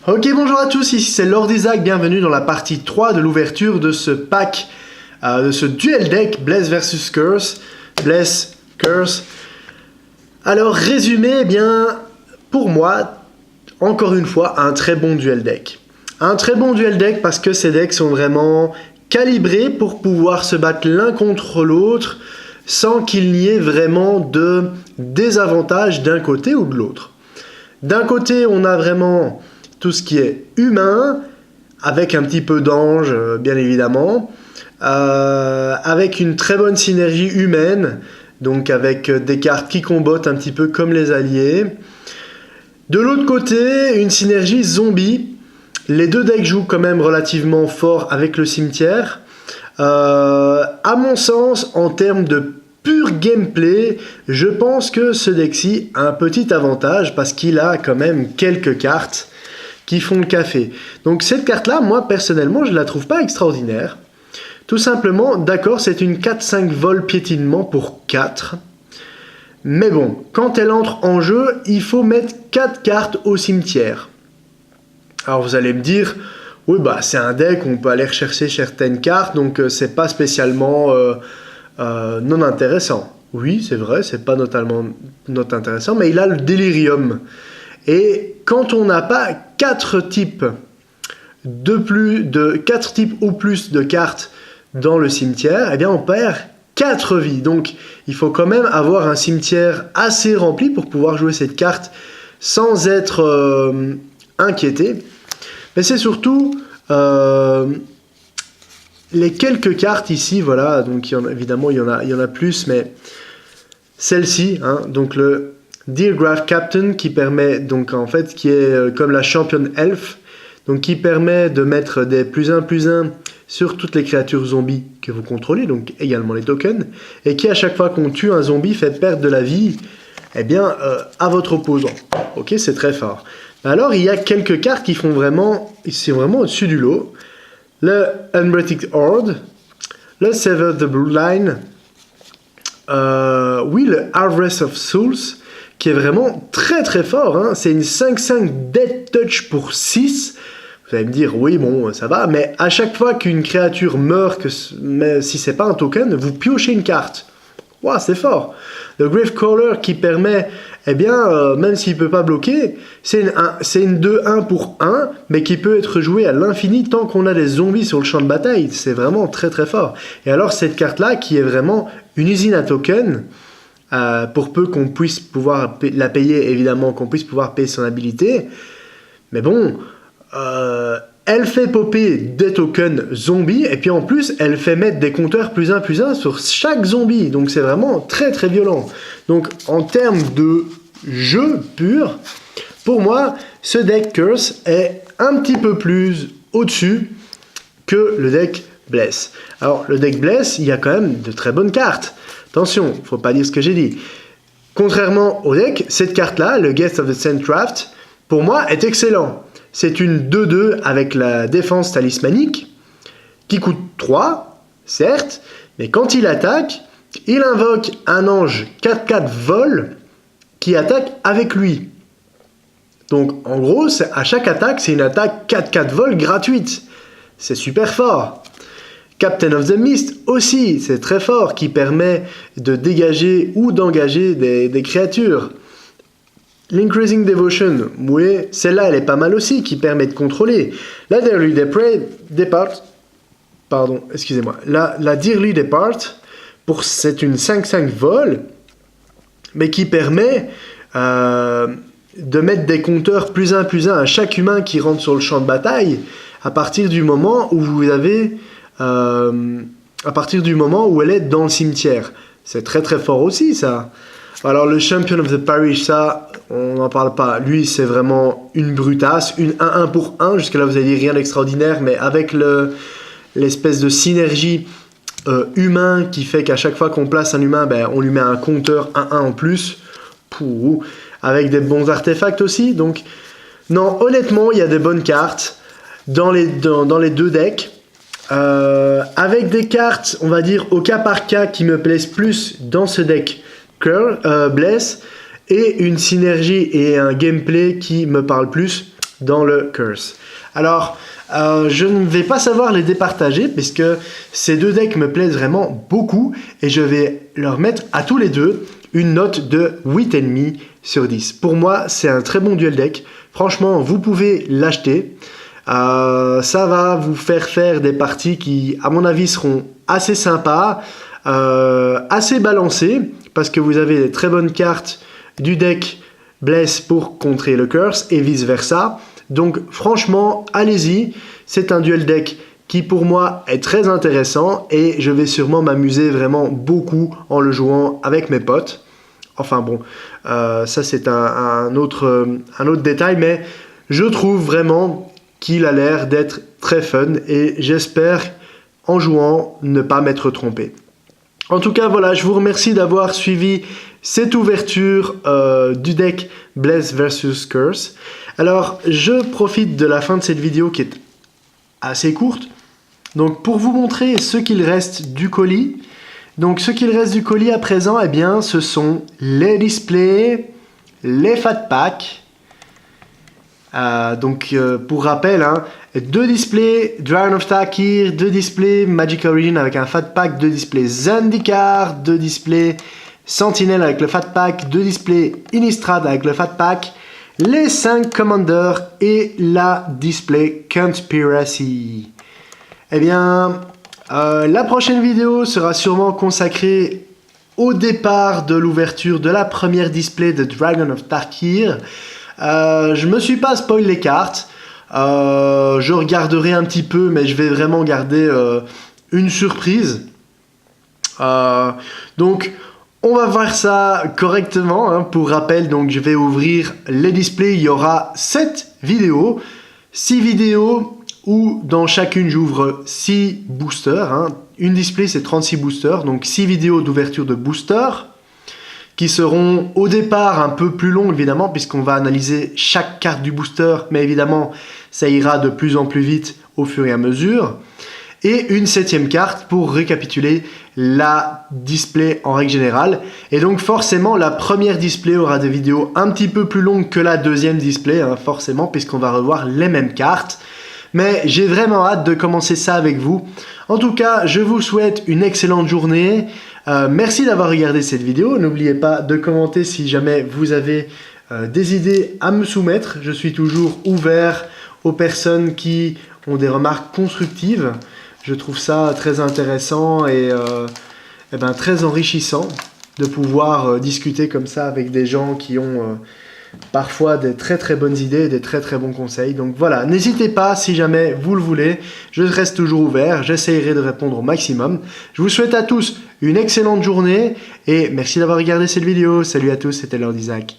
Ok, bonjour à tous, ici c'est Lord Isaac, bienvenue dans la partie 3 de l'ouverture de ce pack, de ce duel deck Bless vs Curse. Bless, Curse. Alors, résumé, eh bien, pour moi, encore une fois, un très bon duel deck. Un très bon duel deck parce que ces decks sont vraiment calibrés pour pouvoir se battre l'un contre l'autre sans qu'il n'y ait vraiment de désavantage d'un côté ou de l'autre. D'un côté, on a vraiment tout ce qui est humain, avec un petit peu d'ange, bien évidemment, avec une très bonne synergie humaine, donc avec des cartes qui combattent un petit peu comme les alliés. De l'autre côté, une synergie zombie. Les deux decks jouent quand même relativement fort avec le cimetière. À mon sens, en termes de pur gameplay, je pense que ce deck-ci a un petit avantage parce qu'il a quand même quelques cartes qui font le café. Donc cette carte-là, moi personnellement, je ne la trouve pas extraordinaire. Tout simplement, d'accord, c'est une 4-5 vol piétinement pour 4. Mais bon, quand elle entre en jeu, il faut mettre 4 cartes au cimetière. Alors vous allez me dire, oui bah c'est un deck, on peut aller rechercher certaines cartes, donc c'est pas spécialement non intéressant. Oui, c'est vrai, c'est pas notamment not intéressant, mais il a le délirium. Et quand on n'a pas 4 types ou plus de cartes dans le cimetière, eh bien on perd 4 vies. Donc il faut quand même avoir un cimetière assez rempli pour pouvoir jouer cette carte sans être inquiété. Mais c'est surtout les quelques cartes ici, voilà, donc évidemment il y en a plus, mais celle-ci, hein, donc le Deergraph Captain qui permet, donc en fait, qui est comme la Champion Elf, donc qui permet de mettre des +1/+1 sur toutes les créatures zombies que vous contrôlez, donc également les tokens, et qui à chaque fois qu'on tue un zombie fait perdre de la vie, eh bien, à votre opposant. Ok, c'est très fort. Alors il y a quelques cartes qui font vraiment, c'est vraiment au-dessus du lot. Le Unbreaking Horde, le Sever the Bloodline, oui, le Harvest of Souls, qui est vraiment très très fort, hein. C'est une 5/5 Death Touch pour 6. Vous allez me dire, oui, bon, ça va, mais à chaque fois qu'une créature meurt, mais si c'est pas un token, vous piochez une carte. Waouh, c'est fort. Le Gravecaller qui permet, eh bien, même s'il peut pas bloquer, c'est une 2/1 pour 1, mais qui peut être joué à l'infini tant qu'on a des zombies sur le champ de bataille. C'est vraiment très très fort. Et alors cette carte-là, qui est vraiment une usine à tokens, pour peu qu'on puisse pouvoir la payer, évidemment, qu'on puisse pouvoir payer son habilité. Mais bon, elle fait popper des tokens zombies, et puis en plus, elle fait mettre des compteurs +1/+1 sur chaque zombie. Donc c'est vraiment très très violent. Donc en termes de jeu pur, pour moi, ce deck Curse est un petit peu plus au-dessus que le deck Bless. Alors le deck Bless, il y a quand même de très bonnes cartes. Attention, il ne faut pas dire ce que j'ai dit. Contrairement au deck, cette carte-là, le Guest of the Sandcraft, pour moi, est excellent. C'est une 2/2 avec la défense talismanique, qui coûte 3, certes, mais quand il attaque, il invoque un ange 4/4 vol qui attaque avec lui. Donc, en gros, à chaque attaque, c'est une attaque 4/4 vol gratuite. C'est super fort. Captain of the Mist aussi, c'est très fort, qui permet de dégager ou d'engager des créatures. L'Increasing Devotion, oui, celle-là, elle est pas mal aussi, qui permet de contrôler. La Dearly Depart, pardon, excusez-moi, la Dearly Depart, c'est une 5/5 vol, mais qui permet de mettre des compteurs +1/+1 à chaque humain qui rentre sur le champ de bataille, à partir du moment où vous avez... à partir du moment où elle est dans le cimetière. C'est très très fort aussi, ça. Alors le Champion of the Parish, ça, on n'en parle pas. Lui, c'est vraiment une brutasse, une 1/1 pour 1. Jusque là, vous avez dit rien d'extraordinaire, mais avec l'espèce de synergie humain qui fait qu'à chaque fois qu'on place un humain, ben, on lui met un compteur 1/1 en plus. Pouh, avec des bons artefacts aussi. Donc, non, honnêtement, il y a des bonnes cartes dans les deux decks. Avec des cartes, on va dire, au cas par cas qui me plaisent plus dans ce deck Bless, et une synergie et un gameplay qui me parle plus dans le Curse. Alors, je ne vais pas savoir les départager puisque ces deux decks me plaisent vraiment beaucoup et je vais leur mettre à tous les deux une note de 8,5 sur 10. Pour moi, c'est un très bon duel deck. Franchement, vous pouvez l'acheter. Ça va vous faire des parties qui, à mon avis, seront assez sympas, assez balancées, parce que vous avez des très bonnes cartes du deck Bless pour contrer le Curse et vice versa. Donc franchement, allez-y, c'est un duel deck qui pour moi est très intéressant et je vais sûrement m'amuser vraiment beaucoup en le jouant avec mes potes. Enfin bon, ça c'est un autre détail, mais je trouve vraiment qu'il a l'air d'être très fun et j'espère en jouant ne pas m'être trompé. En tout cas, voilà, je vous remercie d'avoir suivi cette ouverture du deck Bless vs Curse. Alors, je profite de la fin de cette vidéo qui est assez courte, donc pour vous montrer ce qu'il reste du colis. Donc, ce qu'il reste du colis à présent, eh bien, ce sont les displays, les fat packs. Pour rappel, hein, 2 displays Dragon of Tarkir, 2 displays Magic Origin avec un fat pack, 2 displays Zendikar, 2 displays Sentinel avec le fat pack, 2 displays Innistrad avec le fat pack, les 5 Commanders et la display Conspiracy. Eh bien, la prochaine vidéo sera sûrement consacrée au départ de l'ouverture de la première display de Dragon of Tarkir. Je me suis pas spoil les cartes, je regarderai un petit peu, mais je vais vraiment garder une surprise. Donc on va voir ça correctement, hein. Pour rappel, donc je vais ouvrir les displays, il y aura 7 vidéos, 6 vidéos où dans chacune j'ouvre 6 boosters, hein. Une display c'est 36 boosters, donc 6 vidéos d'ouverture de boosters, qui seront au départ un peu plus longues évidemment, puisqu'on va analyser chaque carte du booster, mais évidemment ça ira de plus en plus vite au fur et à mesure. Et une 7e carte pour récapituler la display en règle générale. Et donc forcément la première display aura des vidéos un petit peu plus longues que la deuxième display, hein, forcément, puisqu'on va revoir les mêmes cartes. Mais j'ai vraiment hâte de commencer ça avec vous. En tout cas, je vous souhaite une excellente journée. Merci d'avoir regardé cette vidéo. N'oubliez pas de commenter si jamais vous avez des idées à me soumettre. Je suis toujours ouvert aux personnes qui ont des remarques constructives. Je trouve ça très intéressant et très enrichissant de pouvoir discuter comme ça avec des gens qui ont parfois des très très bonnes idées, des très très bons conseils. Donc voilà, n'hésitez pas si jamais vous le voulez, je reste toujours ouvert, j'essayerai de répondre au maximum. Je vous souhaite à tous une excellente journée et merci d'avoir regardé cette vidéo. Salut à tous, c'était Lord Isaac.